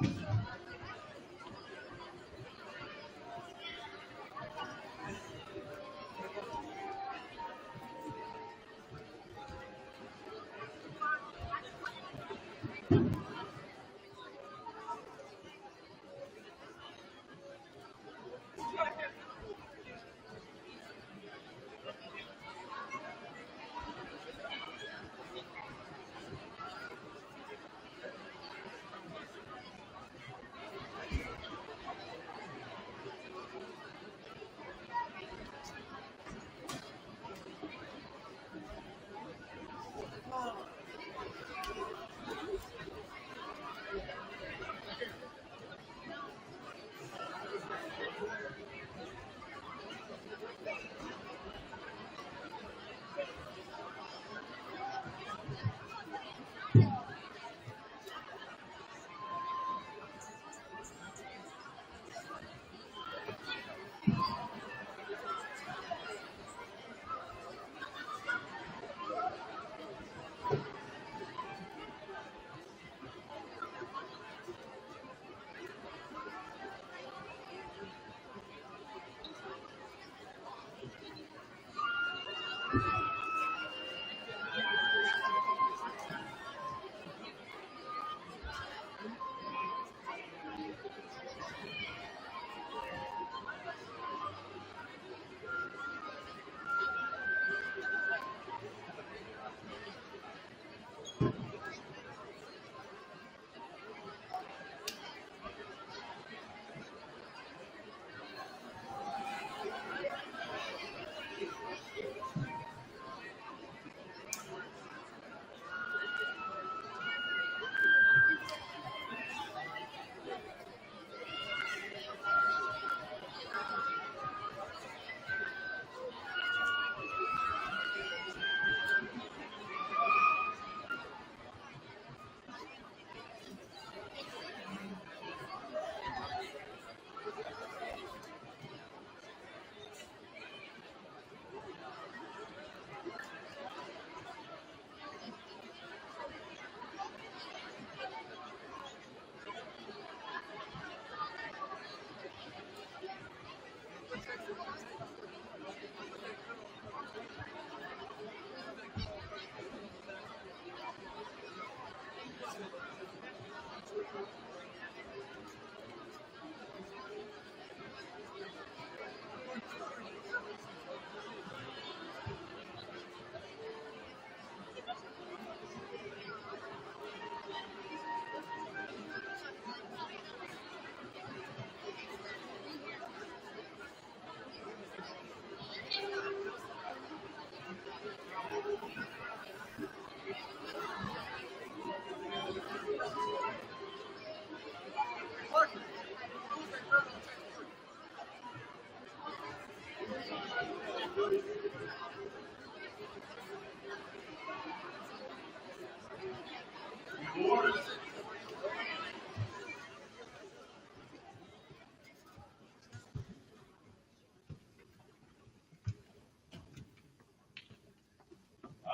I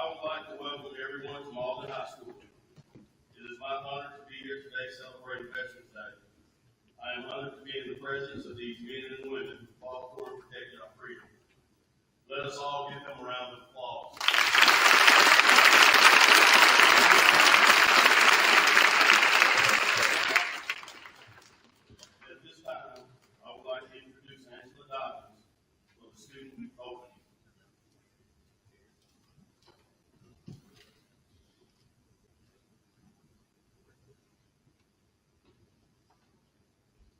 would like to welcome everyone to Malden High School. It is my honor to be here today celebrating Veterans Day. I am honored to be in the presence of these men and women who fought for and protected our freedom. Let us all give them a round of applause. At this time, I would like to introduce Angela Dobbins for the student opening.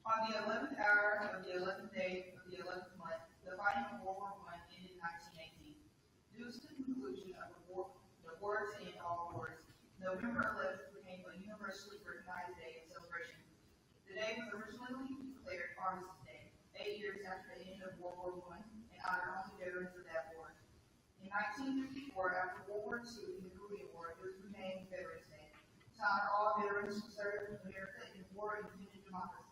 On the 11th hour of the 11th day of the 11th month, the fighting of World War I ended in 1918. Due to the conclusion of the wars and all wars, November 11th became a universally recognized day of celebration. The day was originally declared Armistice Day, 8 years after the end of World War I, and honored only veterans of that war. In 1954, after World War II and the Korean War, it was renamed Veterans Day to honor all veterans who served America in war and defended democracy.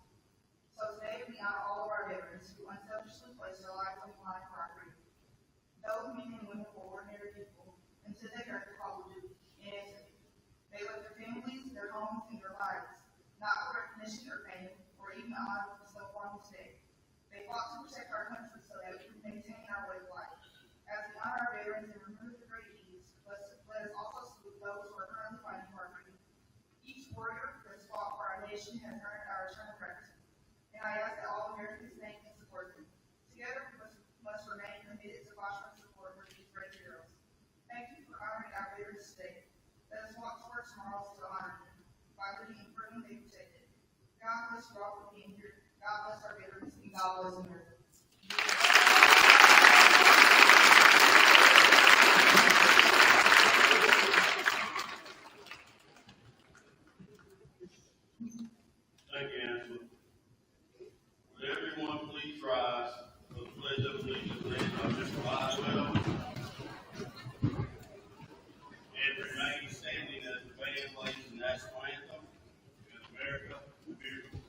So today we honor all of our veterans who unselfishly placed their lives on the line for our freedom. Those men and women were ordinary people until they heard the call to duty, and answered. They left their families, their homes, and their lives, not for recognition fought to protect our country so that we can maintain our way of life. As we honor our veterans and remember the great deeds, let us also salute those who are currently fighting for our freedom. Each warrior who has fought for our nation has earned our eternal gratitude, and I ask that all Americans thank and support them. Together, we must remain committed to fostering support for these great heroes. Thank you for honoring our veterans today. Let us walk towards tomorrow to honor them by living and proving they protected. God bless you all for being here. God bless our veterans, and God bless America. Thank you, Angela. Would everyone please rise for the pledge of allegiance led by Mr. Boswell and remain standing as the band plays the national anthem in America, beautiful.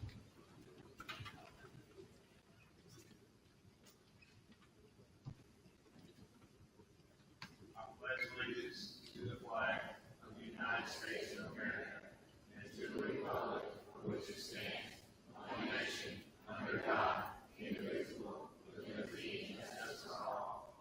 I pledge allegiance to the flag of the United States of America and to the republic for which it stands, one nation, under God, indivisible, with liberty and justice for all.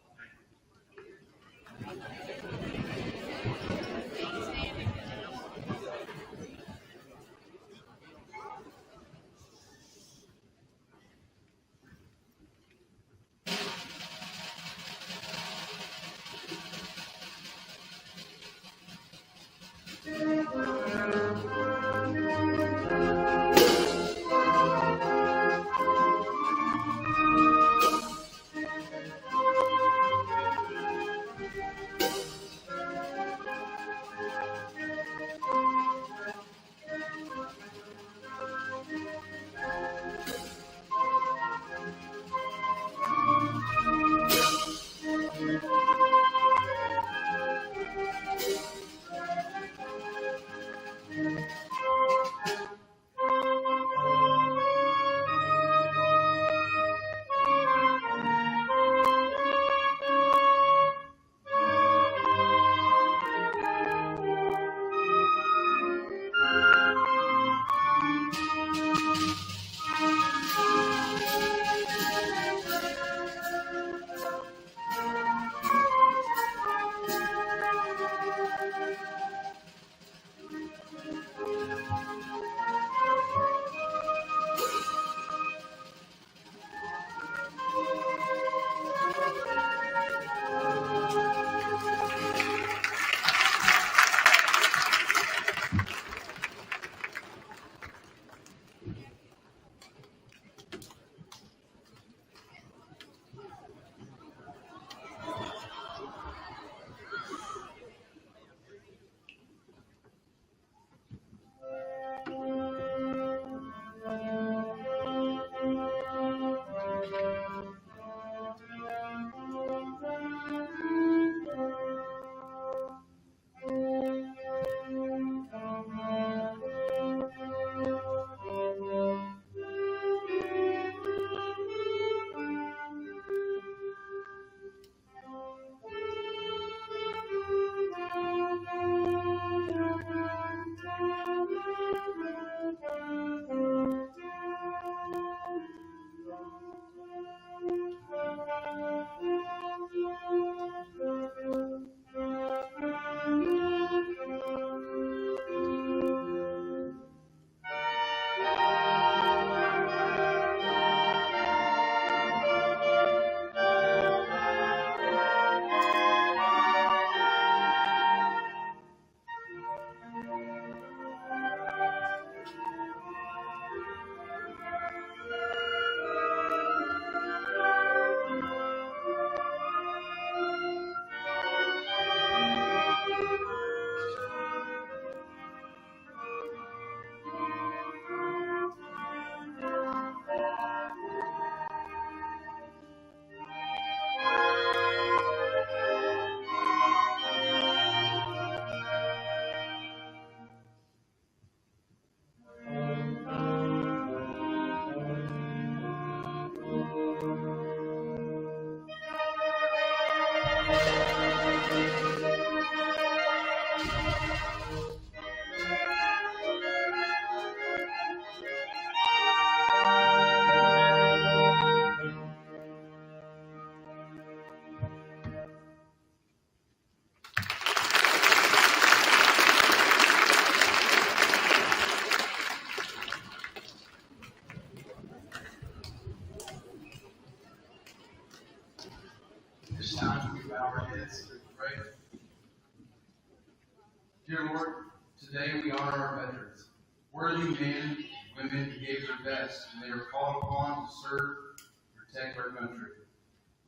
honor our veterans, worthy men and women who gave their best when they were called upon to serve and protect our country.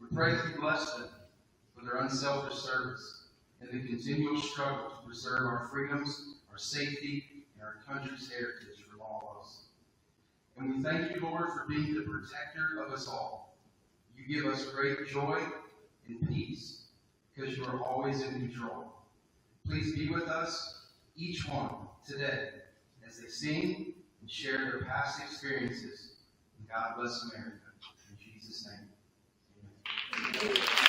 We pray that you bless them for their unselfish service and the continual struggle to preserve our freedoms, our safety, and our country's heritage from all of us. And we thank you, Lord, for being the protector of us all. You give us great joy and peace because you are always in control. Please be with us, each one, today, as they sing and share their past experiences. And God bless America. In Jesus' name, amen.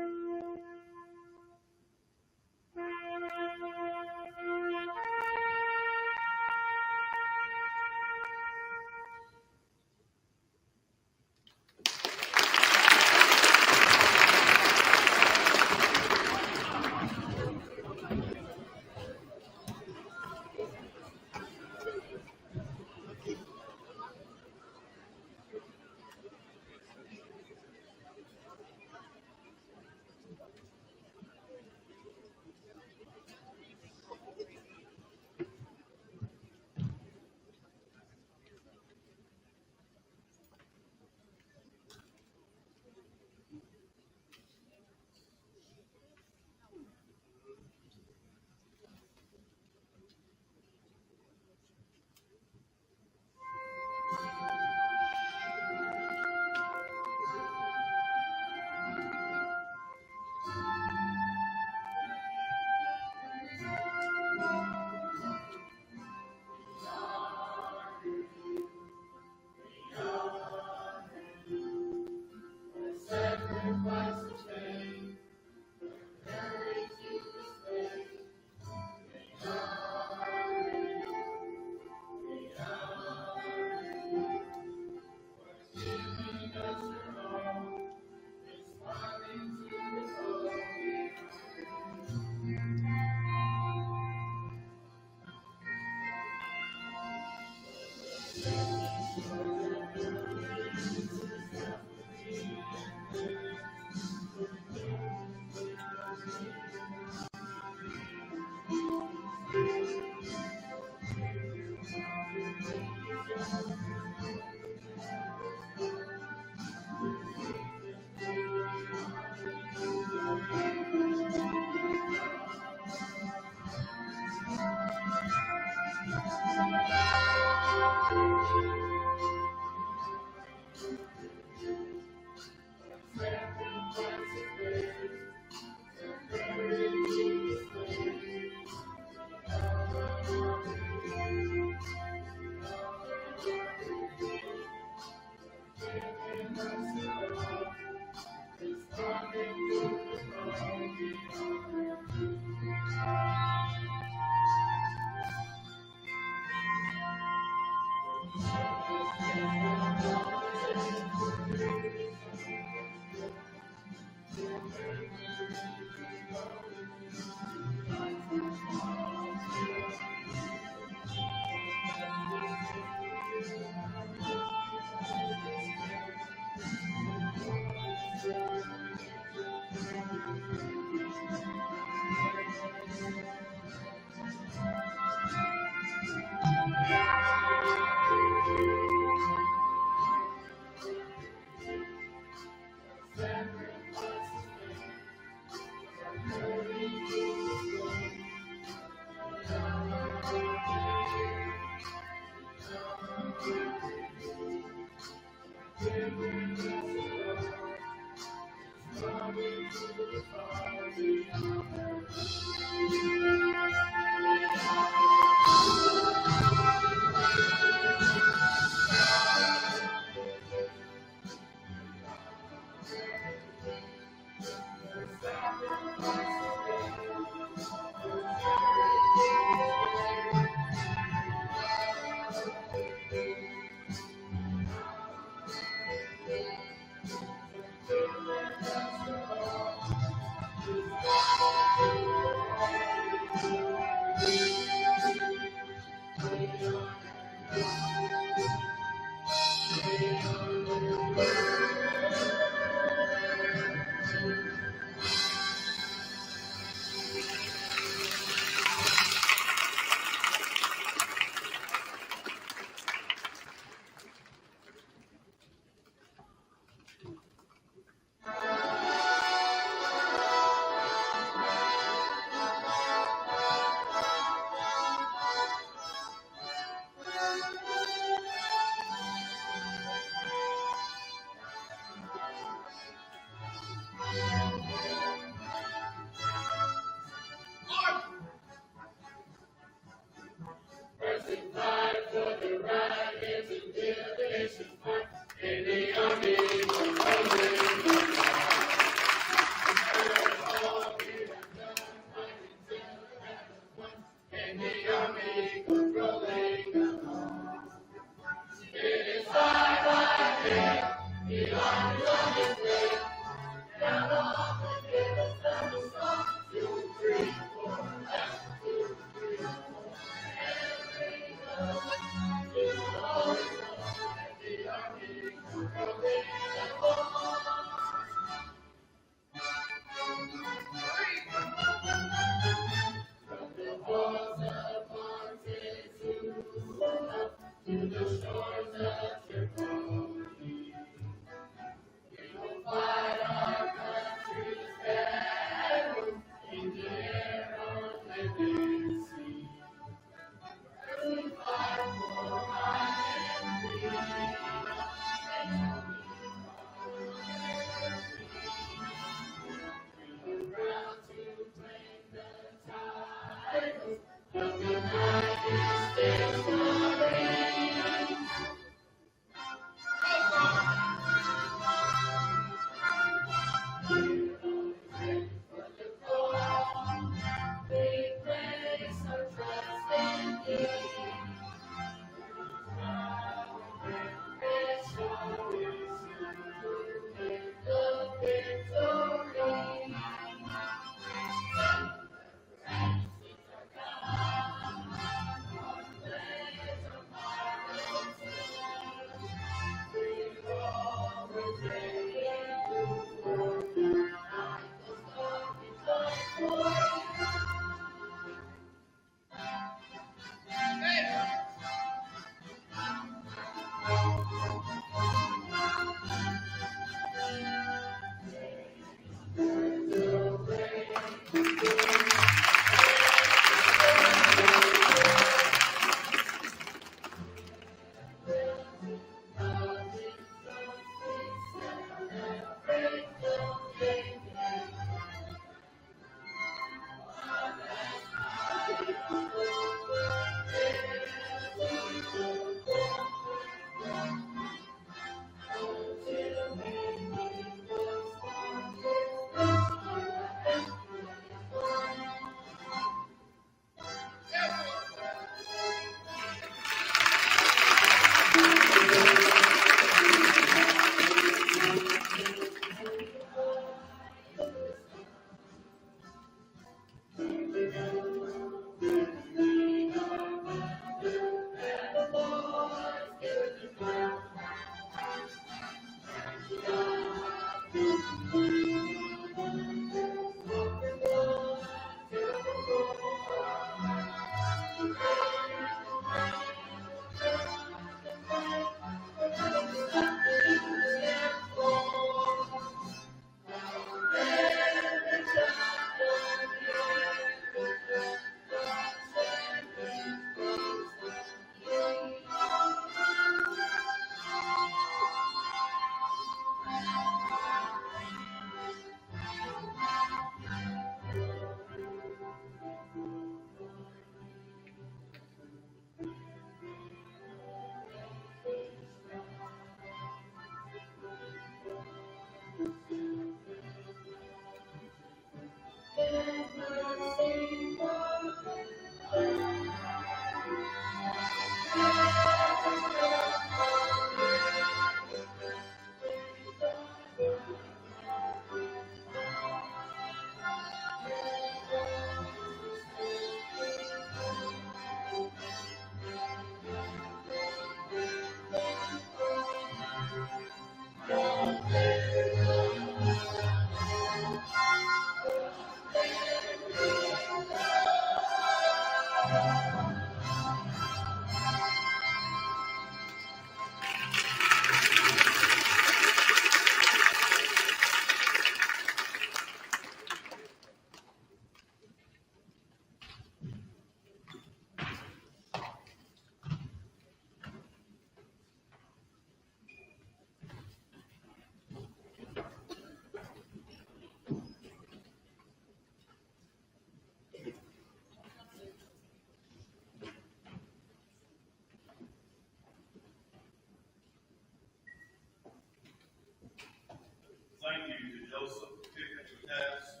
Thank you to Joseph Pickens Taps,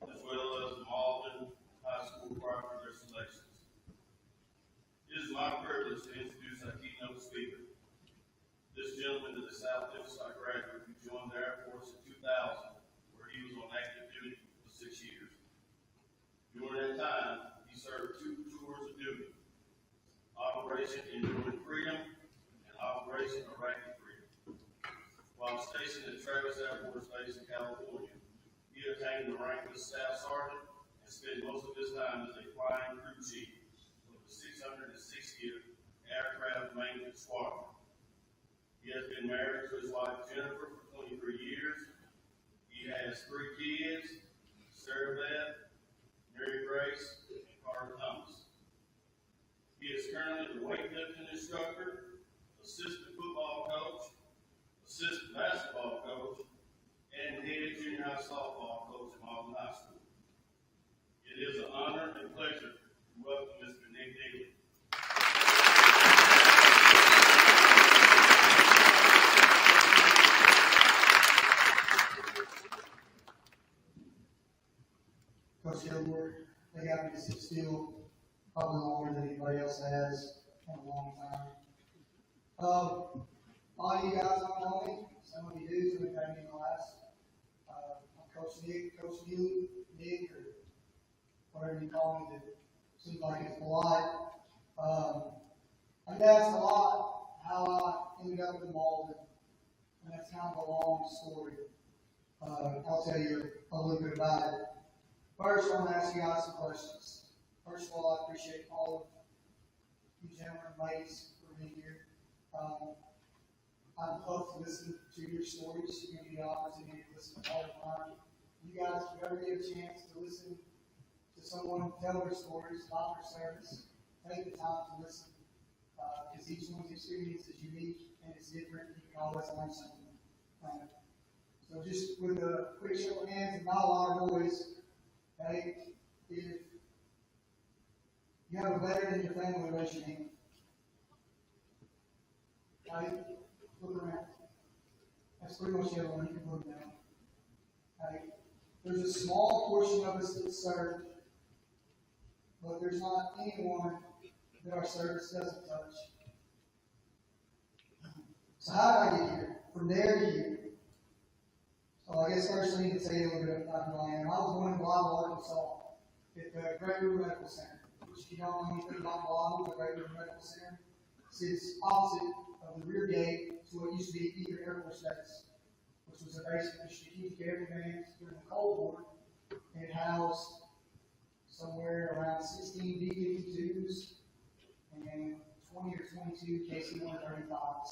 as well as Malden High School choir for their selections. It is my privilege to introduce our keynote speaker. This gentleman is a South Hillside graduate who joined the Air Force in 2000, where he was on active duty for 6 years. During that time, he served 2 tours of duty, Operation Enduring Freedom and Operation Iraqi Freedom. While stationed at Travis Air Force Base in California, he attained the rank of Staff Sergeant and spent most of his time as a flying crew chief of the 660th Aircraft Maintenance Squadron. He has been married to his wife Jennifer for 23 years. He has 3 kids, Sarah Beth, Mary Grace, and Carter Thomas. He is currently the weightlifting instructor, assistant football coach, assistant basketball coach, and head junior high softball coach at Malden High School. It is an honor and pleasure to welcome Coach Gilmore, they got me to sit still probably longer than anybody else has in a long time. A lot of you guys don't know me. Some of you do, some of you had me in the last. I'm Coach Nick, Coach Neely, Nick, or whatever you call me, that seems like it's polite. I get asked a lot how I ended up in Malden, and that's kind of a long story. I'll tell you a little bit about it. First, I want to ask you guys some questions. First of all, I appreciate all of you gentlemen and ladies for being here. I'd love to listen to your stories. You give me the opportunity to listen to all the time. You guys, if you ever get a chance to listen to someone tell their stories about their service, take the time to listen. Because each one's experience is unique and it's different. You can always learn something from it. So just with a quick show of hands and not a lot of noise, okay, if you have a veteran in your family, raise your hand. Okay, look around. That's pretty much everyone. You can look down. Okay, there's a small portion of us that serve, but there's not anyone that our service doesn't touch. So how did I get here? From there to here. So I guess first I need to tell you a little bit about who I am. I was born in Blythe, Arkansas, at the Great River Medical Center. Which, if you don't know anything about Blythe, the Great River Medical Center sits opposite of the rear gate to what used to be Eager Air Force Base, which was a base for strategic air command during the Cold War. And it housed somewhere around 16 B-52s and 20 or 22 KC-135s.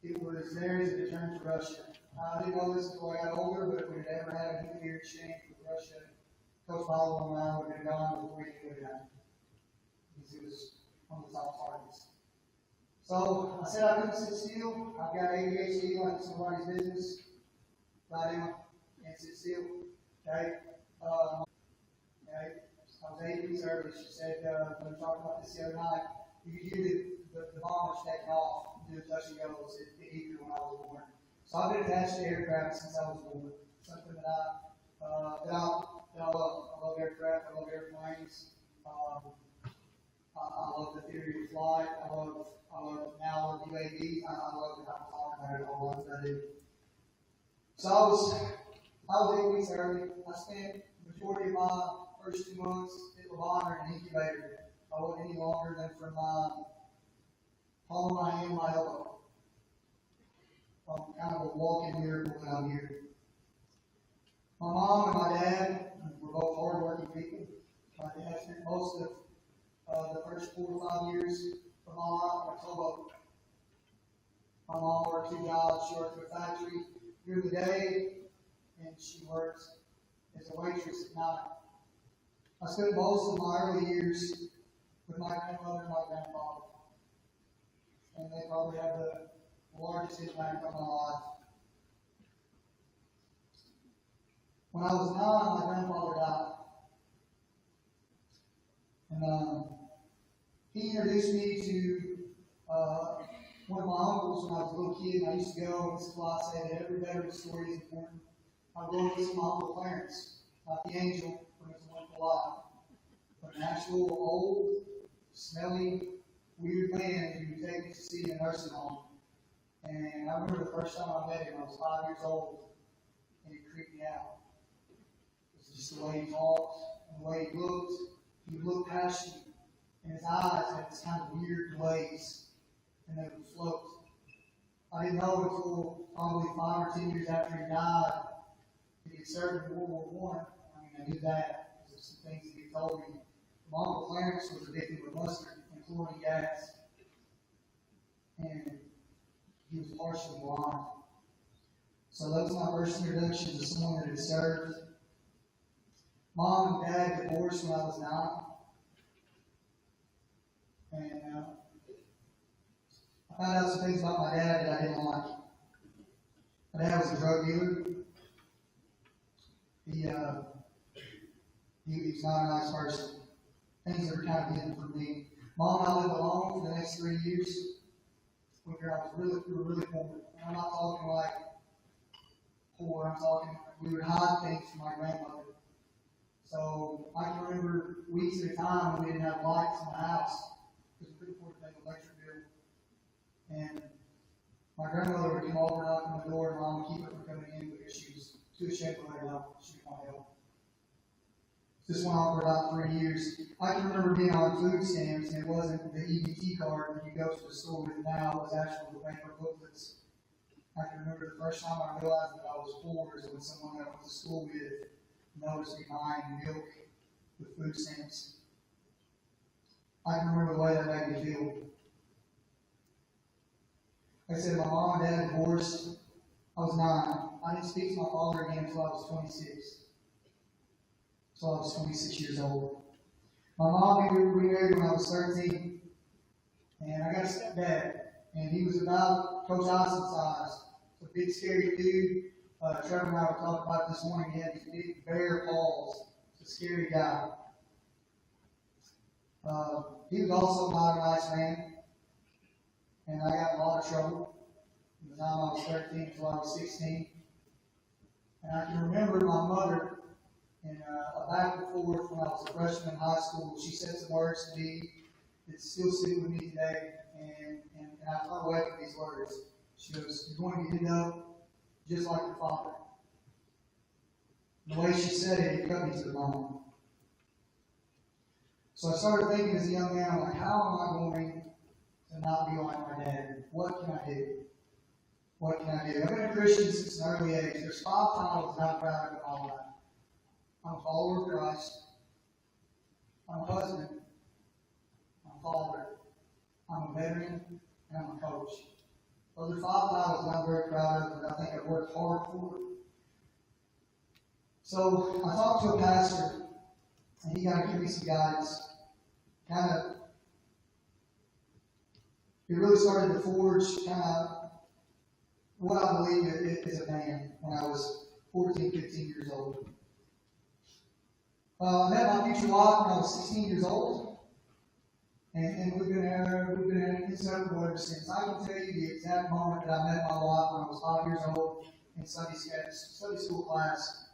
It was there as a deterrent to Russia. I didn't know this until I got older, but if we had ever had a nuclear exchange with Russia, Coach Malden and I would have been gone before he knew it happened. Because it was one of the top targets. So I said I couldn't sit still. I've got ADHD like somebody's business. Lie down and sit still. Okay? Okay? I was 8 weeks early. She said, when we talked about this the other night, you could hear the bombers taking off, do the touch and goes at Eager when I was born. So I've been attached to aircraft since I was born. Something that I love. I love aircraft. I love airplanes. I love the theory of flight. I love UAVs. I love it. I'm talking about it all the time. I do. So I was 8 weeks early. I spent the majority of my first 2 months at Lavon in an incubator. I wasn't any longer than from my palm of my hand, my elbow. I'm kind of a walking miracle when I'm here. My mom and my dad were both hard-working people. My dad spent most of the first 4 or 5 years of my life on a towboat. My mom worked 2 jobs. She worked at a factory during the day, and she worked as a waitress at night. I spent most of my early years with my grandmother and my grandfather. And they probably have the largest impact on my life. When I was 9, my grandfather died. And he introduced me to one of my uncles when I was a little kid. I used to go, and this is why I say that every veteran's story is important. I go and visit my Uncle Clarence, not the angel from His Wonderful Life, but an actual old, smelly, weird man who would take me to see in a nursing home. And I remember the first time I met him, I was 5 years old, and it creeped me out. It was just the way he talked, and the way he looked. He would look past you, and his eyes had this kind of weird glaze, and they would float. I didn't know until probably 5 or 10 years after he died that he had served in World War I. I mean, I knew that because of some things that he told me. My Uncle Clarence was addicted with mustard and chlorine gas, and he was partially blind. So that was my first introduction to someone that had served. Mom and Dad divorced when I was 9. And I found out some things about my dad that I didn't like. My dad was a drug dealer. He was not a nice person. Things that were kind of hidden from me. Mom and I lived alone for the next 3 years. We were really poor. And I'm not talking like poor. I'm talking, we would hide things from my grandmother. So I can remember weeks at a time when we didn't have lights in the house because we couldn't afford to pay the electric bill. And my grandmother would come over, knock on the door, and Mom would keep her from coming in because she was too ashamed to let her out. She didn't want to help. This went on for about 3 years. I can remember being on food stamps, and it wasn't the EBT card that you go to the store with now. It was actually the paper booklets. I can remember the first time I realized that I was poor is when someone that I went to school with noticed me buying milk with food stamps. I can remember the way that made me feel. Like I said, my mom and dad divorced. I was 9. I didn't speak to my father again until I was 26. So I was 26 years old. My mom, we remarried when I was 13. And I got a stepdad. And he was about Coach Ison's size. A big, scary dude. Trevor and I were talking about it this morning. He had these big bear paws. He's a scary guy. He was also not a nice man. And I got in a lot of trouble from the time I was 13 until I was 16. And I can remember my mother in a back and forth when I was a freshman in high school. She said some words to me that still stick with me today. And I turned away from these words. She goes, "You're going to end up just like your father." The way she said it, it cut me to the bone. So I started thinking as a young man, I'm like, how am I going to not be like my dad? What can I do? What can I do? I've been a Christian since an early age. There's 5 titles that I'm proud of in my life. I'm a follower of Christ. I'm a husband. I'm a father. I'm a veteran. And I'm a coach. Those are 5 titles that I'm very proud of, and I think I've worked hard for. So I talked to a pastor, and he kind of gave me some guidance. He really started to forge kind of what I believe is a man when I was 14, 15 years old. I met my future wife when I was 16 years old, and we've been inseparable ever since. I can tell you the exact moment that I met my wife when I was 5 years old in Sunday school class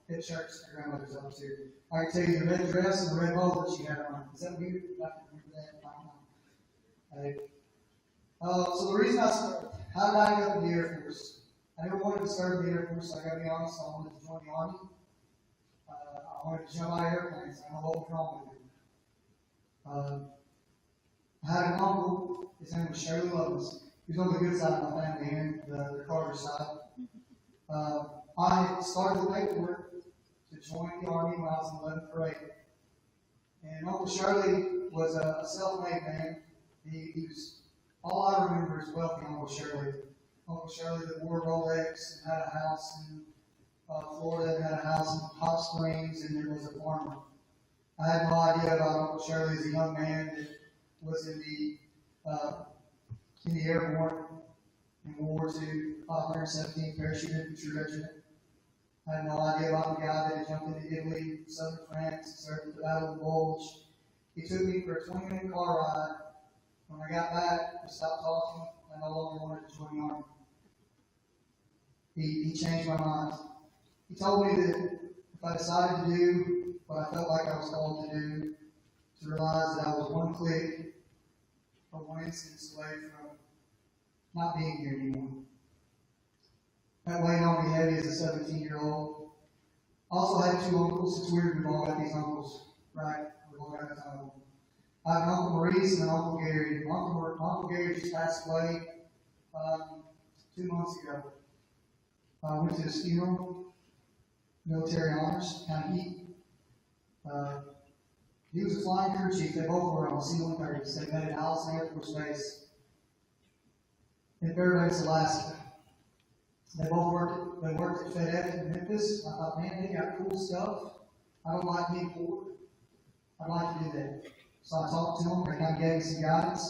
at church. My grandmother's up here. I can tell you the red dress and the red bow that she had on. Is that weird? I can remember that. So the reason how did I end up in the Air Force? I never wanted to serve in the Air Force. I got to be honest. I wanted to join the Army. I wanted to jump out of airplanes. I don't know what was wrong with me. I had an uncle. His name was Shirley Lovelace. He was on the good side of my family here, the Carter side. I started the paperwork to join the Army when I was in 11th grade. And Uncle Shirley was a self-made man. He was, all I remember is wealthy Uncle Shirley. Uncle Shirley that wore Rolex and had a house in Florida, and had a house in Hot Springs, and there was a farmer. I had no idea about Uncle Shirley as a young man that was in the airborne in World War II, 517th Parachute Infantry Regiment. I had no idea about the guy that had jumped into Italy, southern France, and served at the Battle of the Bulge. He took me for a 20-minute car ride. When I got back, we stopped talking. I no longer wanted to join the Army. He changed my mind. He told me that if I decided to do what I felt like I was called to do, to realize that I was one click or one instance away from not being here anymore. That weighed on me heavy as a 17-year-old. I also had 2 uncles. It's weird we've all got these uncles, right? We've all got this uncle. I have an Uncle Maurice and an Uncle Gary. Uncle Gary just passed away 2 months ago. I went to his funeral, military honors, kind of heat. He was a flying crew chief. They both were on C-130s. They met at Allison Air Force Base in Fairbanks, Alaska. They both worked at FedEx in Memphis. I thought, man, they got cool stuff. I don't like being poor. I'd like to do that. So I talked to them. They kind of gave me some guidance.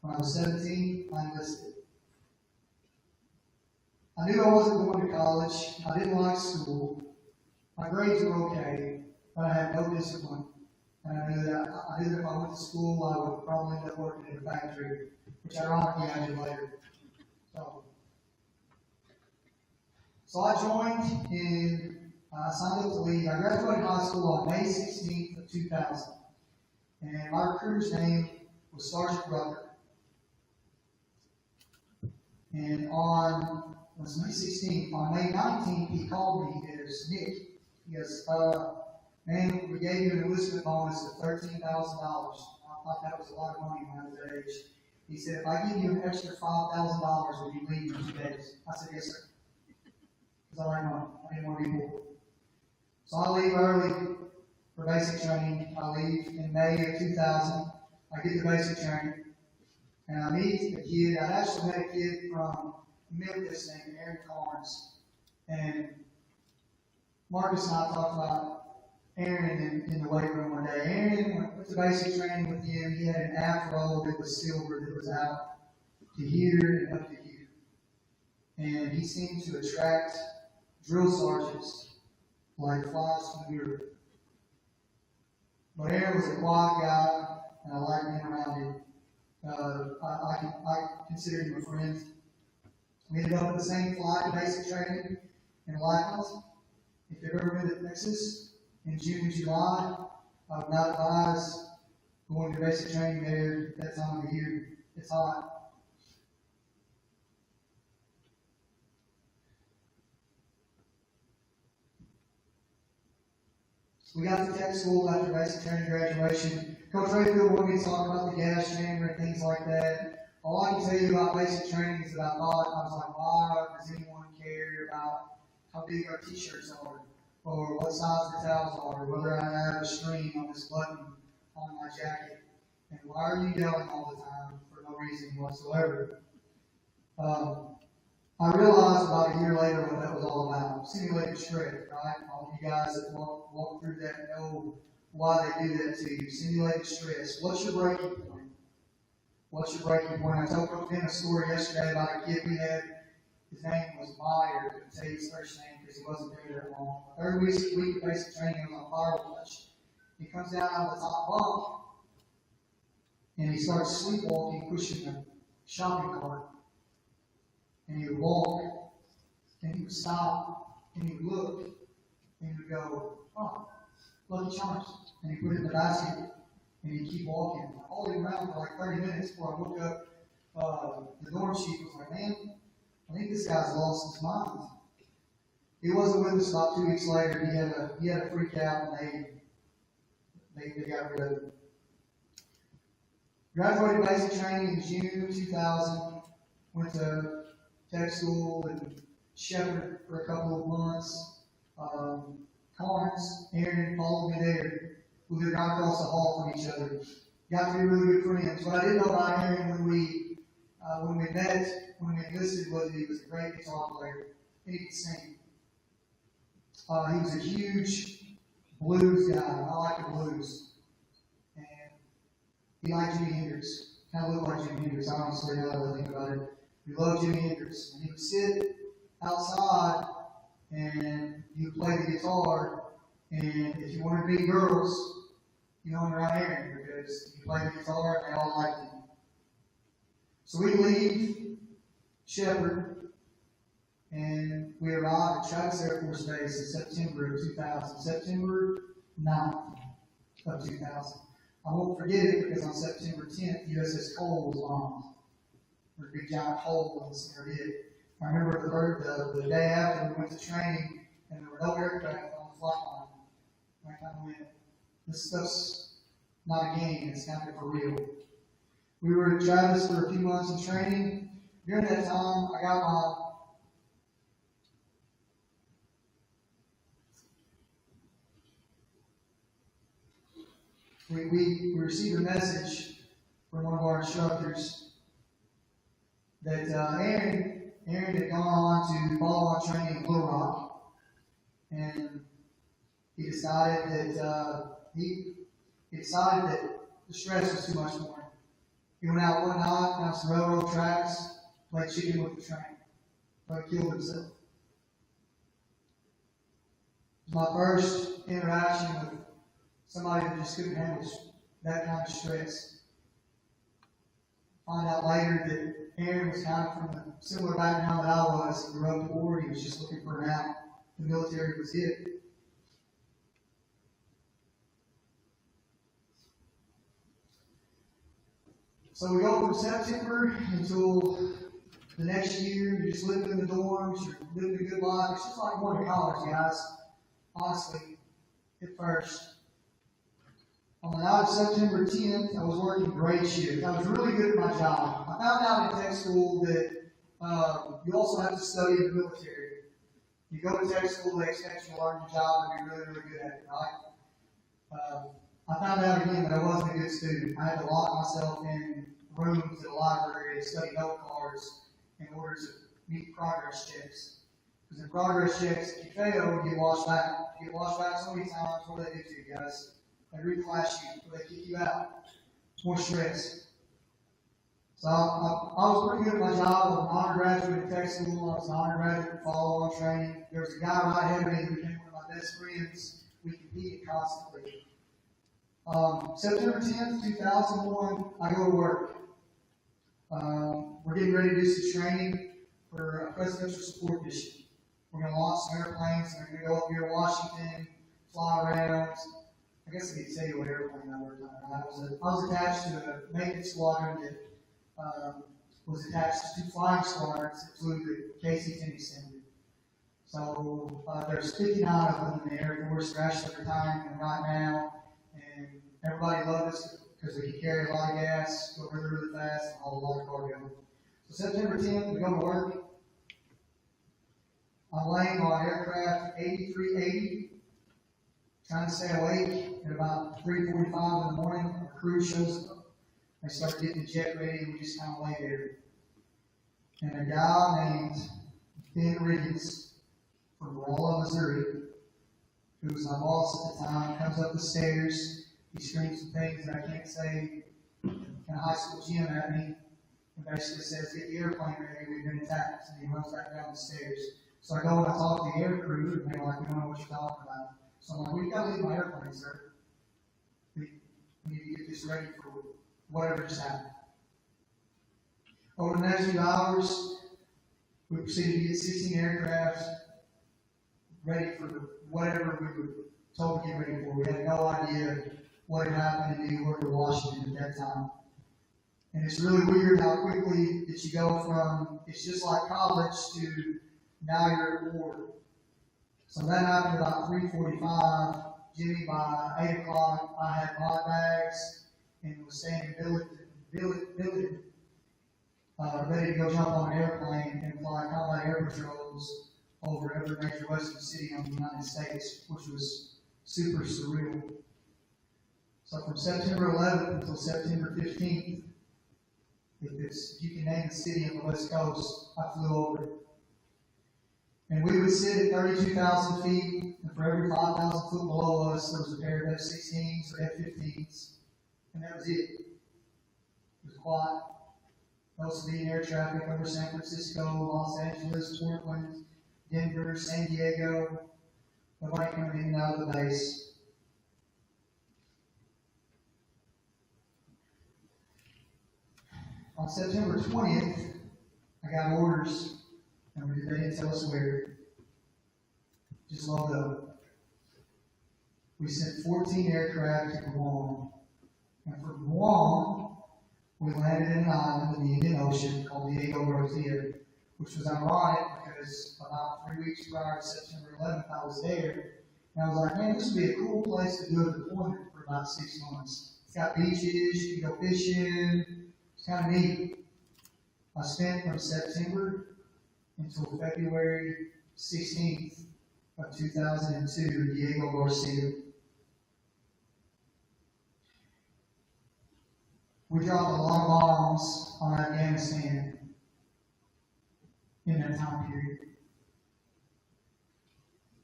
When I was 17, I enlisted. I knew I wasn't going to college. I didn't like school. My grades were okay, but I had no discipline. And I knew that if I went to school, I would probably end up working in a factory, which ironically I did later. So So I joined and signed up to lead. I graduated high school on May 16th of 2000. And my recruiter's name was Sergeant Rucker. And it was May 16th. On May 19th, he called me. He goes, Nick, he goes, man, we gave you an enlistment bonus of $13,000. I thought that was a lot of money when I was that age. He said, if I give you an extra $5,000, will you leave in 2 days? I said, yes, sir. Because I like money. I didn't want to be poor. So I leave early for basic training. I leave in May of 2000. I get to basic training. And I meet a kid. I actually met a kid from Memphis named Aaron Carnes. And Marcus and I talked about Aaron in the weight room one day. Aaron went to basic training with him. He had an afro that was silver that was out to here and up to here. And he seemed to attract drill sergeants like flies from the mirror. But Aaron was a quiet guy, and I liked being around him. I consider him a friend. We ended up at the same flight to basic training in Lackland. If you've ever been to Texas in June and July, I would not advise going to basic training there at that time of the year. It's hot. We got to tech school after basic training graduation. Coach Rayfield wanted me to talk about the gas chamber and things like that. All I can tell you about basic training is that I was like, why does anyone care about how big our t-shirts are, or what size the towels are, or whether I have a string on this button on my jacket? And why are you yelling all the time for no reason whatsoever? I realized about a year later what that was all about. Simulated stress, right? All of you guys that walk through that know why they do that to you. Simulated stress. What's your breaking point? What's your breaking point? I told Ben a story yesterday about a kid we had. His name was Meyer. I couldn't tell you his first name because he wasn't there that long. Third week of basic training, he was on fire watch. He comes down out of the top bunk and he starts sleepwalking, pushing a shopping cart. And he would walk, and he would stop, and he would look, and he would go, oh, Lucky Charms. And he put it in the basket, and he'd keep walking. I followed him around for like 30 minutes before I looked up. The dorm chief was like, man, I think this guy's lost his mind. He wasn't with us about 2 weeks later. He had a freak out, and they got rid of him. Graduated basic training in June 2000. Went to tech school and Shepherd for a couple of months. Carnes, Aaron followed me there. We lived right across the hall from each other. Got to be really good friends. What I didn't know about Aaron when we enlisted was he was a great guitar player and he could sing. He was a huge blues guy. I like the blues. And he liked Jimi Hendrix. Kind of looked like Jimi Hendrix, honestly, now that I think about it. He loved Jimi Hendrix. And he would sit outside and he would play the guitar. And if you wanted to meet girls, you hung around Aaron because he played the guitar and they all liked him. So we leave Shepherd and we arrived at Travis Air Force Base in September of 2000. September 9th of 2000. I won't forget it because on September 10th, USS Cole was bombed. There's a big giant hole in the center of it. I remember the day after we went to training and there were no aircraft on the flight line. I kind of went, this stuff's not a game, it's kind of for real. We were at Travis for a few months in training. During that time, I got we received a message from one of our instructors that Aaron had gone on to follow on training in Little Rock, and he decided that the stress was too much for him. He went out one night down some railroad tracks, played chicken with the train, but killed himself. It was my first interaction with somebody that just couldn't handle that kind of stress. Find out later that Aaron was kind of from a similar background that I was. He grew up poor. He was just looking for an out. The military was it. So we go from September until the next year. You're just living in the dorms. You're living a good life. It's just like going to college, guys. Honestly, at first. On the night of September 10th, I was working grade shift. I was really good at my job. I found out in tech school that you also have to study in the military. You go to tech school, they expect you to learn your job and be really, really good at it, right? I found out again that I wasn't a good student. I had to lock myself in rooms at a library and study note cards in order to meet progress checks. Because in progress checks, if you fail, you get washed back. You get washed back so many times, what do they do to you guys? They reclass you, or they kick you out. More stress. So I was pretty good at my job. I was an undergraduate in tech school. I was an undergraduate in follow-on training. There was a guy right ahead of me who became one of my best friends. We competed constantly. September 10th, 2001, I go to work. We're getting ready to do some training for a presidential support mission. We're going to launch some airplanes, and we're going to go up here to Washington, fly around. I guess I could tell you what airplane I worked on. I was attached to a maintenance squadron that was attached to 2 flying squadrons that flew the KC-10 assembly. So there's 59 of them in the Air Force. They're actually retiring them right now. And everybody loved us because we could carry a lot of gas, go really, really fast, and haul a lot of cargo. So September 10th, we go to work. I'm laying on aircraft 8380, trying to stay awake. At about 3:45 in the morning, our crew shows up. They start getting the jet ready, and we just kind of lay there. And a guy named Ben Riggins from Rolla, Missouri, who was my boss at the time, comes up the stairs. He screams some things that I can't say in a high school gym at me, and basically says, "Get the airplane ready, we've been attacked." And he runs back down the stairs. So I go and I talk to the air crew, and they're like, "We don't know what you're talking about." So I'm like, "Well, you got to leave my airplane, sir. We need to get this ready for whatever just happened." Over the next few hours, we proceeded to get 16 aircraft ready for whatever we were told to get ready for. We had no idea what had happened in New York or Washington at that time. And it's really weird how quickly that you go from, it's just like college, to now you're at war. So that happened about 3:45. Jimmy, by 8 o'clock, I had my bags and was standing billeted, ready to go jump on an airplane and fly combat air patrols over every major western city in the United States, which was super surreal. So from September 11th until September 15th, if you can name the city on the West Coast, I flew over it. And we would sit at 32,000 feet, and for every 5,000 foot below us, there was a pair of F-16s or F-15s, and that was it. It was quiet. No civilian air traffic over San Francisco, Los Angeles, Portland, Denver, San Diego. Nobody coming in and out of the base. On September 20th, I got orders, and they didn't tell us where. Just load up. We sent 14 aircraft to Guam. And from Guam, we landed in an island in the Indian Ocean called Diego Garcia, which was ironic because about 3 weeks prior to September 11th, I was there. And I was like, man, this would be a cool place to do a deployment for about 6 months. It's got beaches, you can go fishing. It's kind of neat. I spent from September until February 16th of 2002 in Diego Garcia. We dropped a lot of bombs on Afghanistan in that time period.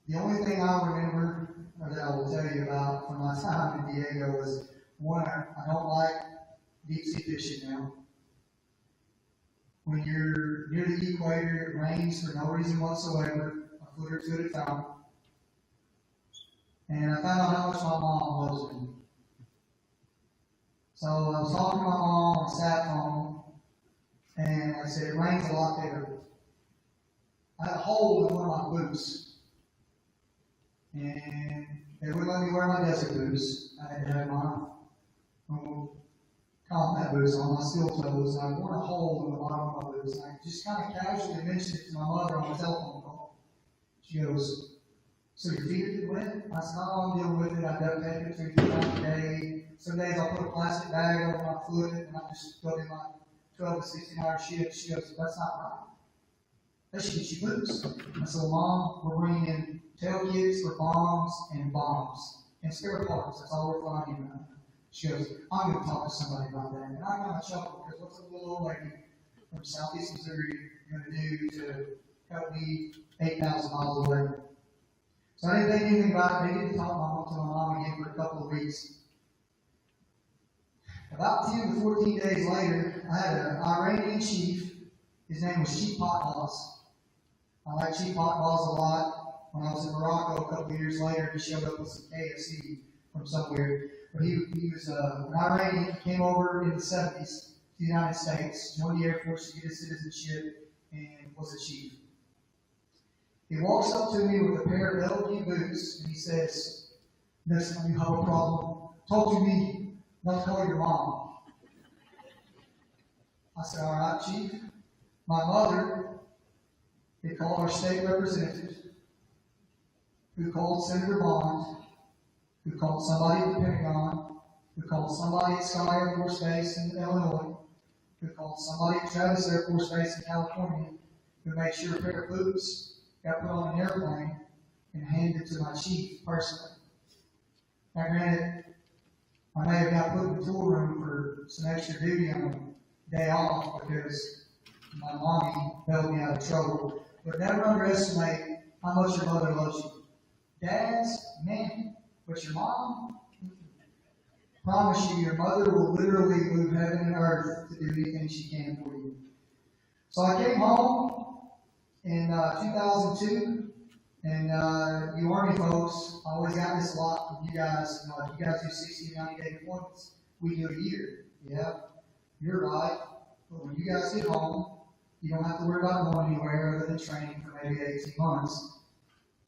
The only thing I remember, or that I will tell you about from my time in Diego, was one, I don't like deep sea fishing now. When you're near the equator, it rains for no reason whatsoever, a foot or two at a time. And I found out how much my mom loves me. So I was talking to my mom on the sat phone, And like I said, it rains a lot there. I had a hole in one of my boots. And they wouldn't let me wear my desert boots. I had to have my combat boots on, my steel toes. And I worn a hole in the bottom of my boots. And I just kind of casually mentioned it to my mother on the telephone call. She goes, "So your feet get wet?" I said, "No, I'm dealing with it. I duct tape it 2 times a day. Some days I'll put a plastic bag over my foot and I just go in my 12 to 16-hour shift." She goes, "That's not right. That should get you boots." I said, "Well, Mom, we're bringing in tail kits for bombs and spare parts. That's all we're finding right now." She goes, "I'm going to talk to somebody about that." And I kind of chuckled because what's a little old lady from Southeast Missouri going to do to help me 8,000 miles away? So I didn't think anything about it. They didn't talk to my mom again for a couple of weeks. About 10 to 14 days later, I had an Iranian chief. His name was Chief Potbaz. I like Chief Potbaz a lot. When I was in Morocco a couple of years later, he showed up with some KFC from somewhere. But he was an Iranian. He came over in the 70s to the United States, joined the Air Force to get his citizenship, and was a chief. He walks up to me with a pair of LG boots, and he says, "Next time you have a problem, talk to me, not call your mom." I said, "All right, Chief." My mother, they called our state representative, who called Senator Bond, who called somebody at the Pentagon, who called somebody at Sky Air Force Base in Illinois, who called somebody at Travis Air Force Base in California, who made sure a pair of boots got put on an airplane and handed to my chief personally. Now, granted, I may have got put in the tool room for some extra duty on a day off because my mommy bailed me out of trouble. But never underestimate how much your mother loves you. Dads, man, but your mom, promise you, your mother will literally move heaven and earth to do anything she can for you. So I came home in 2002, and you Army folks, I always got this a lot from you guys. If you guys do 60 to 90-day deployments, we do a year. Yeah, you're right. But when you guys get home, you don't have to worry about going anywhere other than training for maybe 18 months.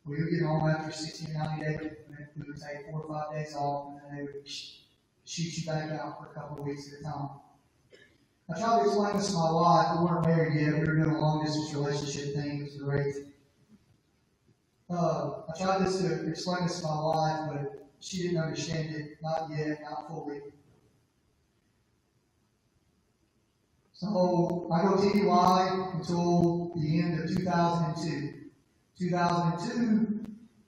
We would get home after 60 to 90 days, we would take 4 or 5 days off, and then they would shoot you back out for a couple of weeks at a time. I tried to explain this to my wife. We weren't married yet. We were doing a long-distance relationship thing. It was great. I tried to explain this to my wife, but she didn't understand it. Not yet, not fully. So I go TDY until the end of 2002. 2002,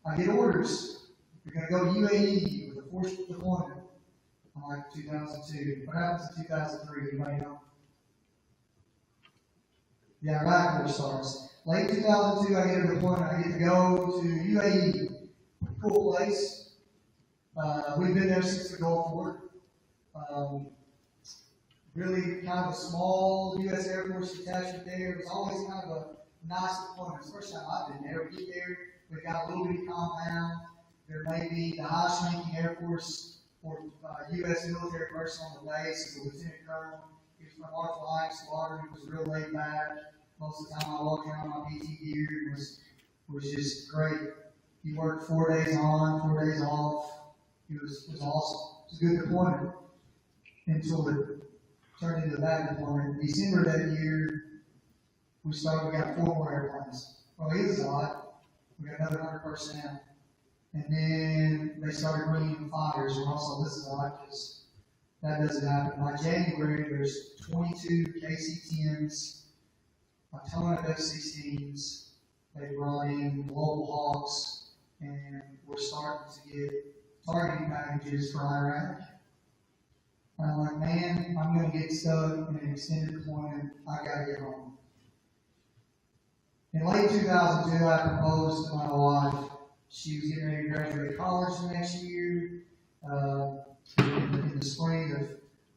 I get orders. We're going to go to UAE with a forced deployment. I'm like, 2002. What happens in 2003? Anybody know? The Iraq War starts. Late 2002, I get a deployment. I get to go to UAE. Cool place. We've been there since the Gulf War. Really kind of a small U.S. Air Force detachment there. It was always kind of a nice deployment. It's the first time I've been there. We get there, we've got a little bitty compound. There may be the highest ranking Air Force or U.S. military person on the base is a lieutenant colonel. He was from our flying squadron. He was real laid back. Most of the time I walked around my PT gear and was just great. He worked 4 days on, 4 days off. It was awesome. It was a good deployment until it turned into a bad deployment. In December that year, we got 4 more airplanes. Well, it was a lot. We got another 100 personnel. And then they started bringing in fighters. And also, this is odd because that doesn't happen. By January, there's 22 KC-10s, a ton of F-16s. They brought in Global Hawks, and we're starting to get targeting packages for Iraq. And I'm like, man, I'm going to get stuck in an extended deployment. I got to get home. In late 2002, I proposed to my wife. She was getting ready to graduate college the next year, in the spring of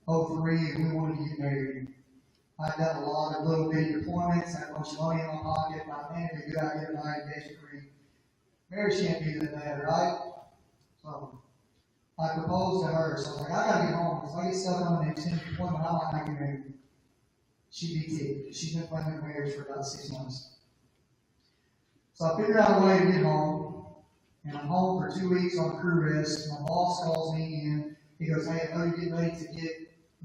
2003, and we wanted to get married. I'd done a lot of little bitty deployments, had a bunch of money in my pocket. My man, it'd be a good idea to buy an engagement ring. Marriage can't be that bad, right? So I proposed to her. So I was like, I gotta get home. If I get stuck on an extended deployment, I might not get married. she'd be ticked. She's been planning marriage for about 6 months. So I figured out a way to get home, and I'm home for 2 weeks on crew rest. My boss calls me in. He goes, "Hey, I know you're getting ready to get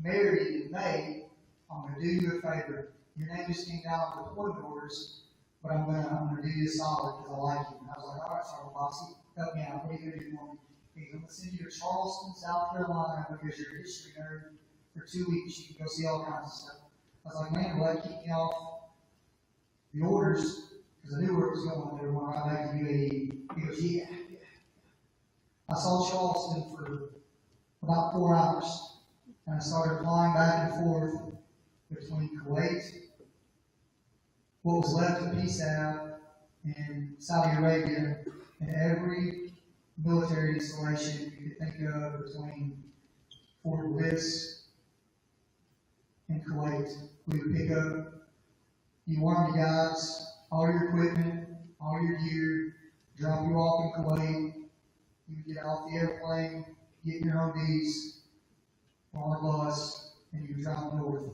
married in May. I'm going to do you a favor. Your name just came down on the appointment orders, but I'm gonna do you a solid because I like you." And I was like, "All right, Sergeant Bossy, help me out. What are you going to do for me?" He goes, "I'm going to send you to Charleston, South Carolina, because you're a history nerd for 2 weeks. You can go see all kinds of stuff." I was like, "Man, will that keep me off the orders?" Because I knew where it was going. They were going right back to UAE. He goes, "Yeah." I saw Charleston for about 4 hours, and I started flying back and forth between Kuwait, what was left of PSAB, and Saudi Arabia, and every military installation you could think of between Fort Bliss and Kuwait. We would pick up you army guys, all your equipment, all your gear, drop you off in Kuwait. You would get off the airplane, get in your Humvees or bus, and you would drive north.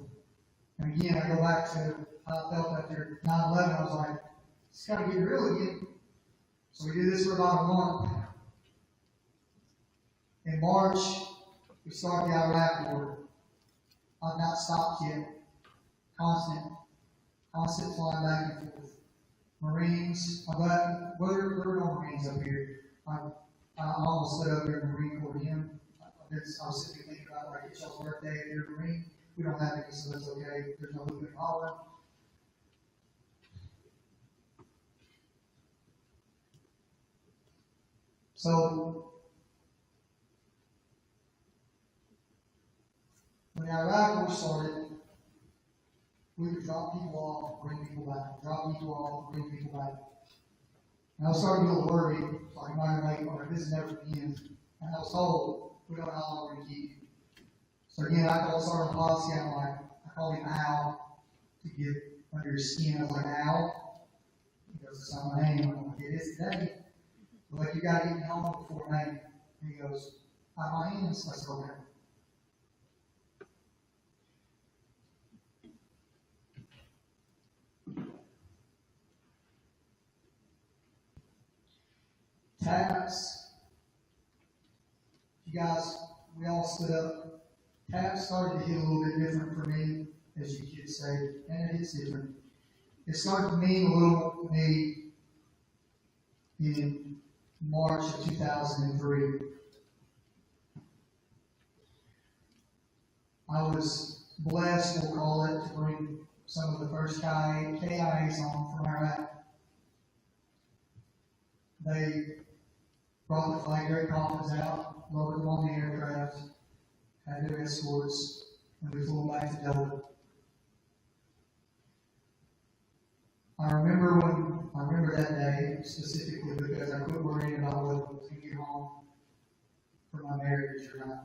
And again, I go back to how I felt after 9/11. I was like, it's got to get real again. So we do this for about a month. In March, we start the Iraq War. I've not stopped yet. Constant flying back and forth. Marines, I'm glad, there are no Marines up here. I almost stood up here in the Marine Corps again. I was sitting there thinking about, like, it's y'all's birthday if you're a Marine. We don't have any, so that's okay. There's no hooping and hollering. So, when the Iraq War started, we would drop people off, bring people back. Drop people off, bring people back. And I was starting to get a little worried. Like, this is never the end. And I was told, we don't know how long we're going to keep you. So again, I called Sergeant Bossy. I called him Al to get under his skin. I was like, "Al?" He goes, "It's not my name." I'm like, "It is today." But like, "You got to get me home before May." And he goes, "Out of my hands." Let's go there. Taps. You guys, we all stood up. Taps started to hit a little bit different for me, as you kids say, and it is different. It started to mean a little to me in March of 2003. I was blessed, we'll call it, to bring some of the first KIAs on from Iraq. They brought the flag bearing coffins out, loaded them on the aircraft, had their escorts, and we flew back to Delta. I remember that day specifically because I quit worrying about whether I was going to get home for my marriage or not.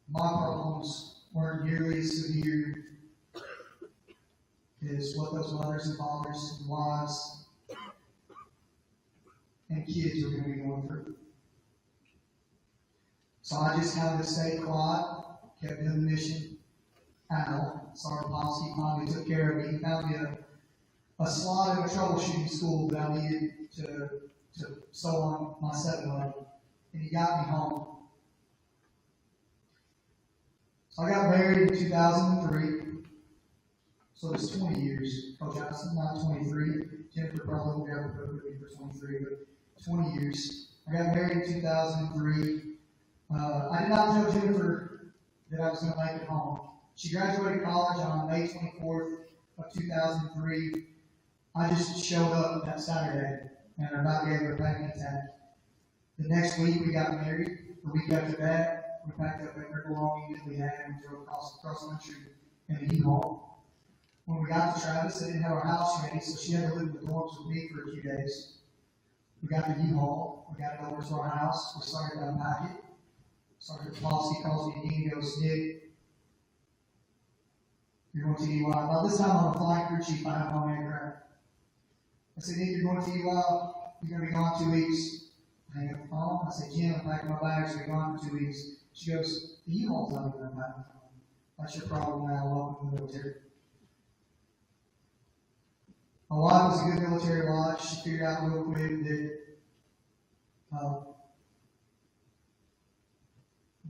My problems weren't nearly as severe as what those mothers and fathers and wives and kids were going to be going through. So I just kind of stayed quiet, kept doing the mission. Al, Sergeant Bossy, finally took care of me. He found me a slot in a troubleshooting school that I needed to sew on my 7-11, and he got me home. So I got married in 2003, so it's 20 years. Coach, I'm not 23. Jennifer probably won't be able to put me for 23, but 20 years. I got married in 2003. I did not tell Jennifer that I was going to make it home. She graduated college on May 24th of 2003. I just showed up that Saturday, and her about gave her a panic attack. The next week we got married. The week after that, we packed up every belonging that we had and drove across the country in a U-Haul. When we got to Travis, they didn't have our house ready, so she had to live in the dorms with me for a few days. We got the U-Haul. We got it over to our house. We started to unpack it. Sergeant Bossy calls me again and goes, "Nick, you're going to EY." By this time, I'm a flying crew chief. I have my own aircraft. I said, "Nick, you're going to EY. You're going to be gone 2 weeks." I hang up the phone. I said, "Jim, I'm packing my bags. We're gone for 2 weeks." She goes, the U-Haul's not even about. That's your problem now, welcome to the military. My wife was a good military wife. She figured out real quick that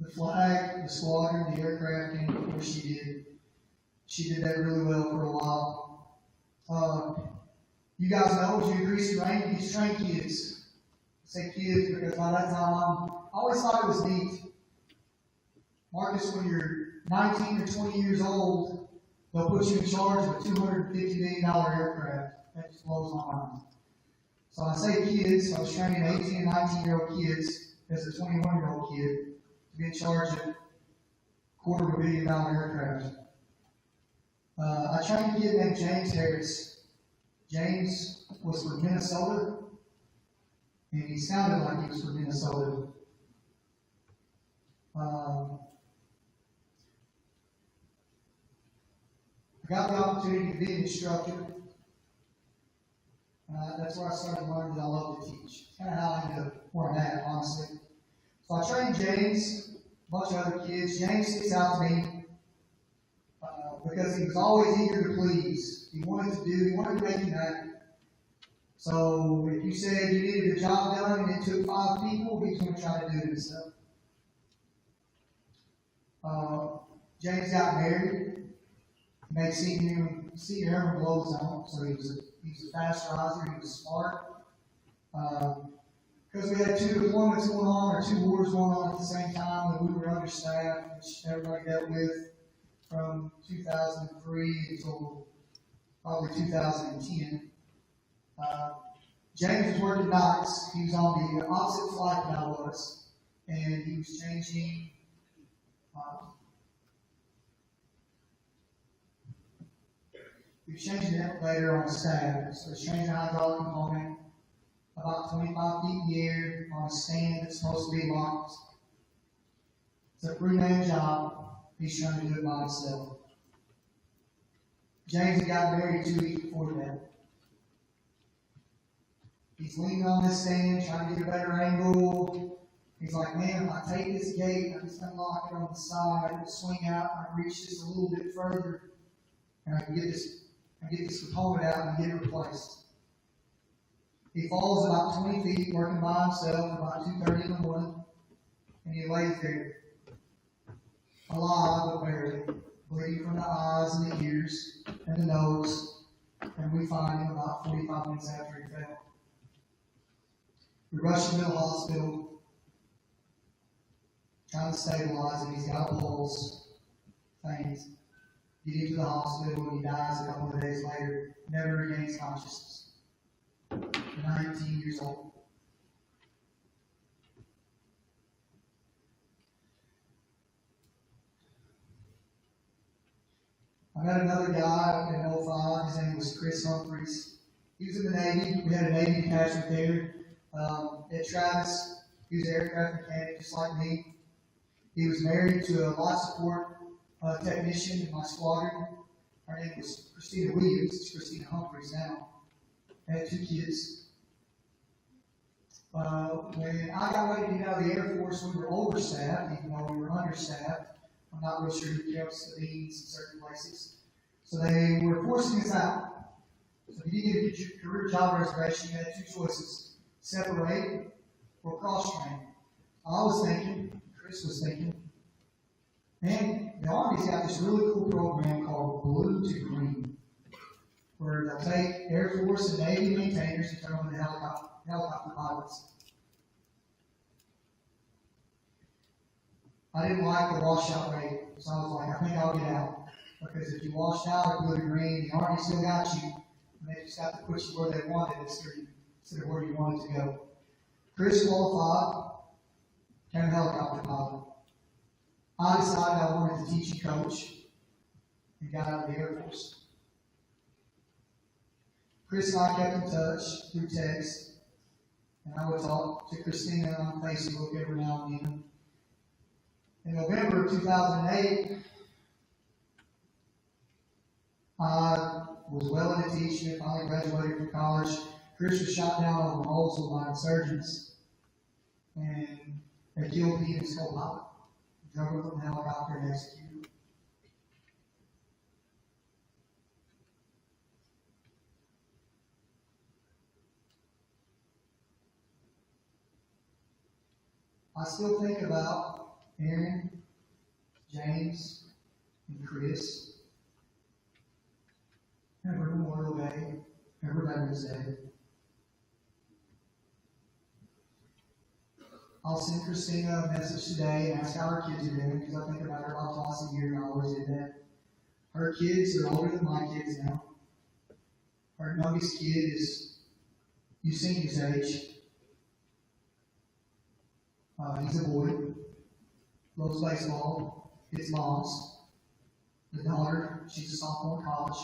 the flag, the squadron, the aircraft came before she did. She did that really well for a while. You guys know as you increase your rank, you train kids. I say kids because by that time I always thought it was neat. Marcus, when you're 19 or 20 years old, they'll put you in charge of a $250 million aircraft. That just blows my mind. So I say kids, I was training 18 and 19-year-old kids as a 21-year-old kid to be in charge of $250 million aircraft. I trained a kid named James Harris. James was from Minnesota, and he sounded like he was from Minnesota. I got the opportunity to be an instructor. That's where I started learning that I love to teach. It's kind of how I ended up where I'm at, honestly. So I trained James, a bunch of other kids. James sticks out to me because he was always eager to please. He wanted to make you happy. So if you said you needed a job done and it took 5 people, he was going to try to do it himself. James got married. Made senior ever blow his own, so he was a fast riser, he was smart. Because we had 2 deployments going on, or 2 wars going on at the same time, and we were understaffed, which everybody dealt with from 2003 until probably 2010. James was working nights. He was on the opposite flight than I was, and he was changing the elevator on a staff. So it's changing a hydraulic component about 25 feet in the air on a stand that's supposed to be locked. It's a 3-man job. He's trying to do it by himself. James had got married 2 weeks before that. He's leaning on this stand, trying to get a better angle. He's like, man, if I take this gate, I just unlock it on the side, it'll swing out, I can reach this a little bit further, and I can get this component out and get it replaced. He falls about 20 feet, working by himself, about 2:30 in the morning, and he lays there, alive but barely, bleeding from the eyes and the ears and the nose, and we find him about 45 minutes after he fell. We rush him to the hospital, trying to stabilize him. He's got a pulse, things. Get him to the hospital, and he dies a couple of days later. Never regains consciousness. 19 years old. I met another guy in 05. His name was Chris Humphreys. He was in the Navy. We had a Navy detachment there. At Travis, he was an aircraft mechanic just like me. He was married to a life support technician in my squadron. Her name was Christina Williams. It's Christina Humphreys now. I had 2 kids. When I got ready to get out of the Air Force, we were overstaffed, even though we were understaffed. I'm not real sure who counts the beans in certain places. So they were forcing us out. So if you didn't get your career job reservation, you had 2 choices: separate or cross-train. I was thinking, Chris was thinking, man, the Army's got this really cool program called Blue to Green, where they'll take Air Force and Navy maintainers and turn them into helicopter pilots. I didn't like the washout rate, so I was like, I think I'll get out. Because if you washed out at Blue to Green, the Army still got you, and they just got to put you where they wanted instead of where you wanted to go. Chris qualified, became a helicopter pilot. I decided I wanted to teach and coach, and got out of the Air Force. Chris and I kept in touch through text, and I would talk to Christina on Facebook every now and then. In November of 2008, I was well into teaching, finally graduated from college. Chris was shot down over Mosul by insurgents, and they killed me and his co-pilot. drove them from the helicopter and executed them. I still think about Aaron, James, and Chris every Memorial Day, every Veterans Day. I'll send Christina a message today and ask how her kids are doing, because I think about her about twice a year, and I always do that. Her kids are older than my kids now. Her youngest kid is, you've seen his age. He's a boy, loves baseball, his mom's. The daughter, she's a sophomore in college.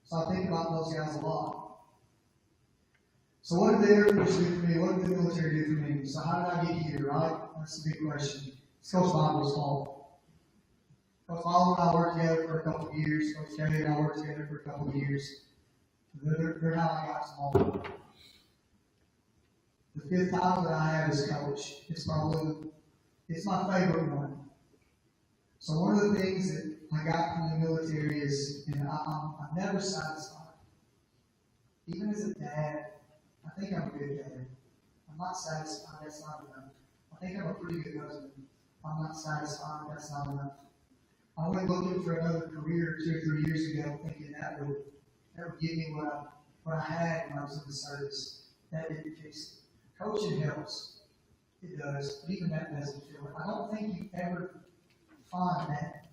So I think about those guys a lot. So what did the Air Force do for me? What did the military do for me? So how did I get here, right? That's a big question. It's Coach Bible's fault. Coach Bible and I worked together for a couple of years. Coach Terry and I worked together for a couple of years. They're how I got to Malden. The fifth title that I have as coach, it's my favorite one. So one of the things that I got from the military is, and I'm never satisfied. Even as a dad, I think I'm a good dad. I'm not satisfied, that's not enough. I think I'm a pretty good husband. I'm not satisfied, that's not enough. I went looking for another career 2 or 3 years ago, thinking that would give me what I had when I was in the service. That didn't fix it. Coaching helps. It does. But even that doesn't feel it. I don't think you ever find that.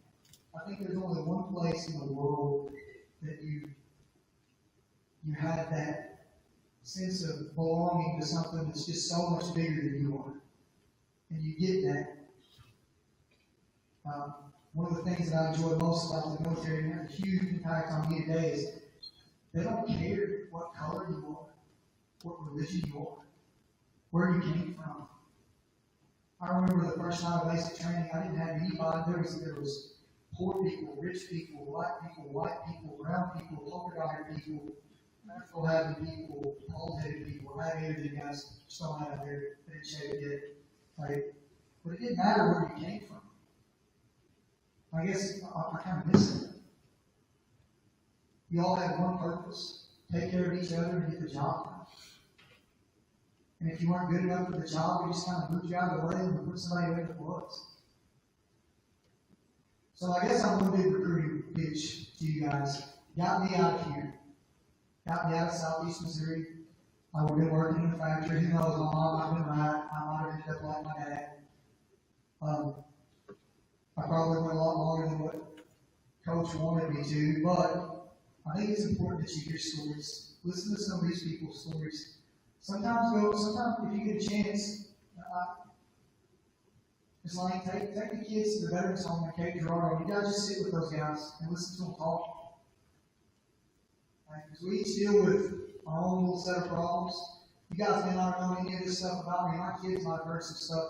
I think there's only one place in the world that you have that sense of belonging to something that's just so much bigger than you are. And you get that. One of the things that I enjoy most about the military, and has a huge impact on me today, is they don't care what color you are, what religion you are, where you came from. I remember the first night of basic training, I didn't have anybody. There was poor people, rich people, black people, white people, brown people, polka-dotted people, afro-having people, bald-headed people, rag-headed guys, still out there, they didn't shave it yet. Right? But it didn't matter where you came from. I guess I kind of miss it. You all had one purpose: take care of each other and get the job done. And if you weren't good enough for the job, you just kind of moved you out of the way and put somebody where it was. So I guess I'm going to do a recruiting pitch to you guys. Got me out of here. Got me out of Southeast Missouri. I would have been working in the factory. Who knows? My mom might have been right. I might have ended up like my dad. I probably went a lot longer than what Coach wanted me to, but I think it's important that you hear stories. Listen to some of these people's stories. Sometimes if you get a chance, it's like take the kids to the Veterans Home in Cape Girardeau. You guys just sit with those guys and listen to them talk. Because we each deal with our own little set of problems. You guys may not know any of this stuff about me. My kids might have heard some stuff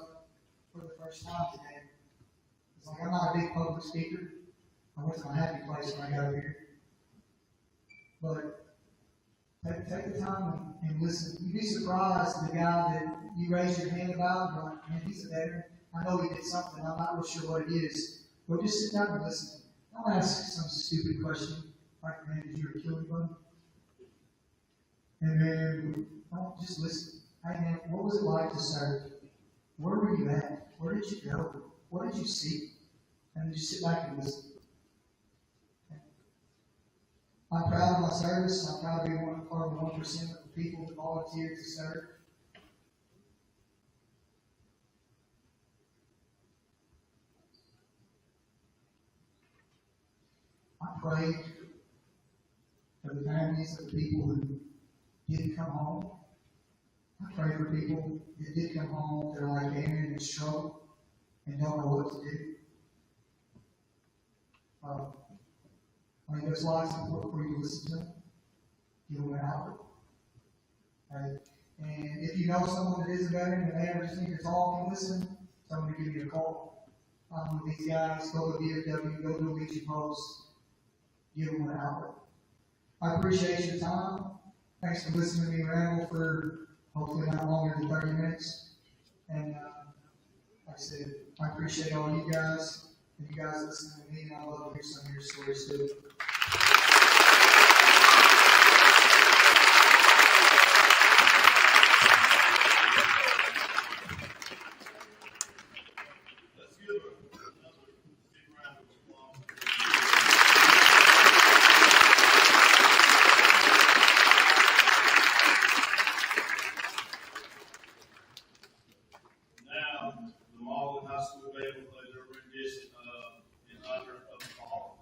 for the first time today. It's like I'm not a big public speaker. I went to my happy place when I got over here. But take the time and listen. You'd be surprised the guy that you raised your hand about, you're like, man, he's a veteran. I know he did something, I'm not real sure what it is. But just sit down and listen. Don't ask some stupid question like, man, did you ever kill anybody? And then, don't just listen. Hey man, what was it like to serve? Where were you at? Where did you go? What did you see? And just sit back and listen. I'm proud of my service. I'm proud to be part of the 1% of the people that volunteer to serve. I pray for the families of the people who didn't come home. I pray for people that did come home that are like Aaron and struggle and don't know what to do. I think there's lots of important for you to listen to them. Give them an outlet. Right? And if you know someone that is a veteran and they ever just need to talk and listen, tell them to give you a call. With these guys, go to VFW, go to a Legion Post, give them an outlet. I appreciate your time. Thanks for listening to me ramble for hopefully not longer than 30 minutes. And like I said, I appreciate all you guys, and you guys listening to me, and I love to hear some of your stories too. Let's give another big round of applause. Now, the Malden High School band will play their rendition of In Honor of All.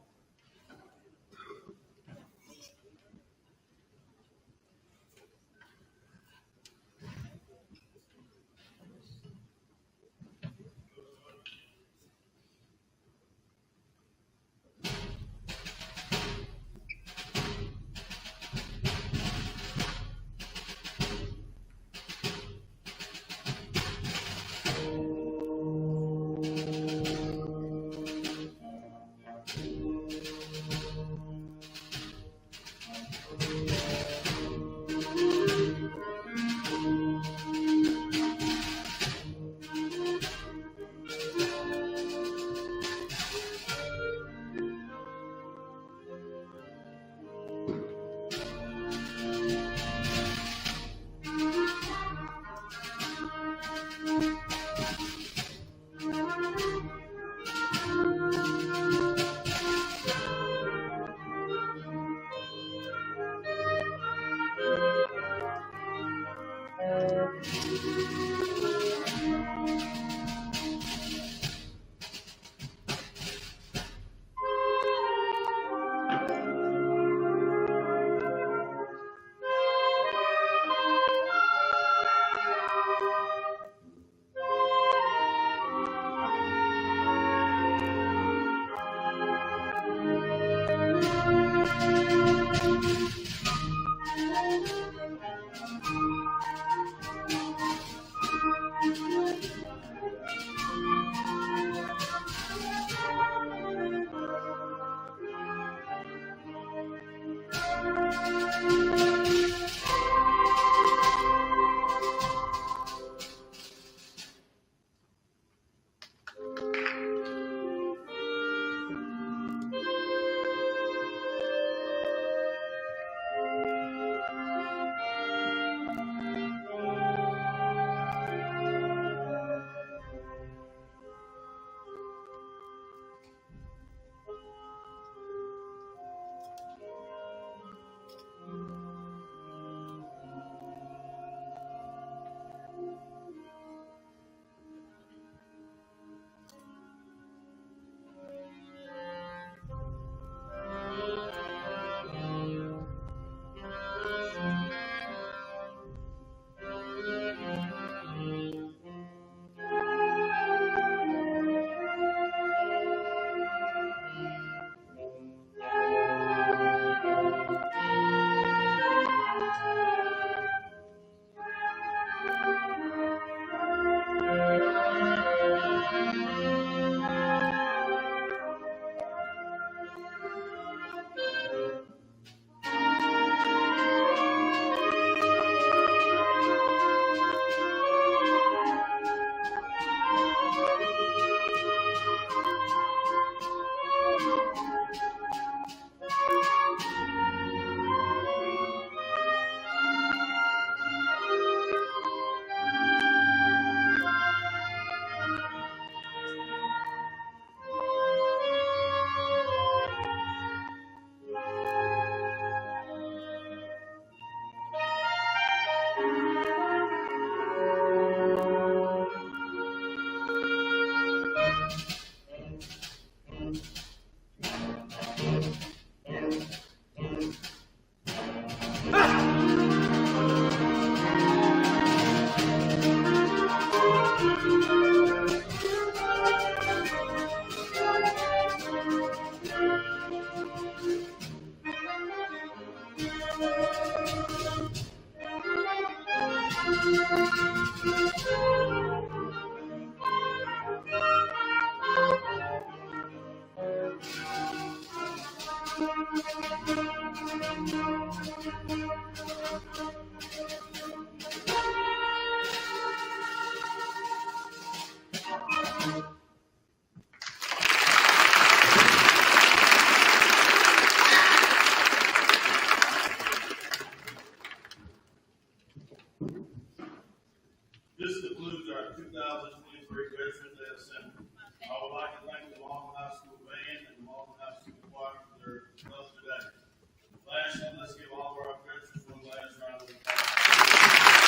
Lastly, let's give all of our veterans one last round of applause.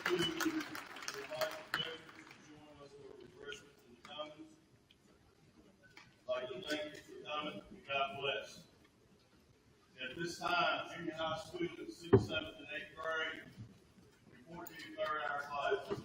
To invite the veterans to join us for refreshments in the commons. I'd like to thank you for coming, and God bless. At this time, junior high students, 6th, 7th, and 8th grade, report to you third hour classes.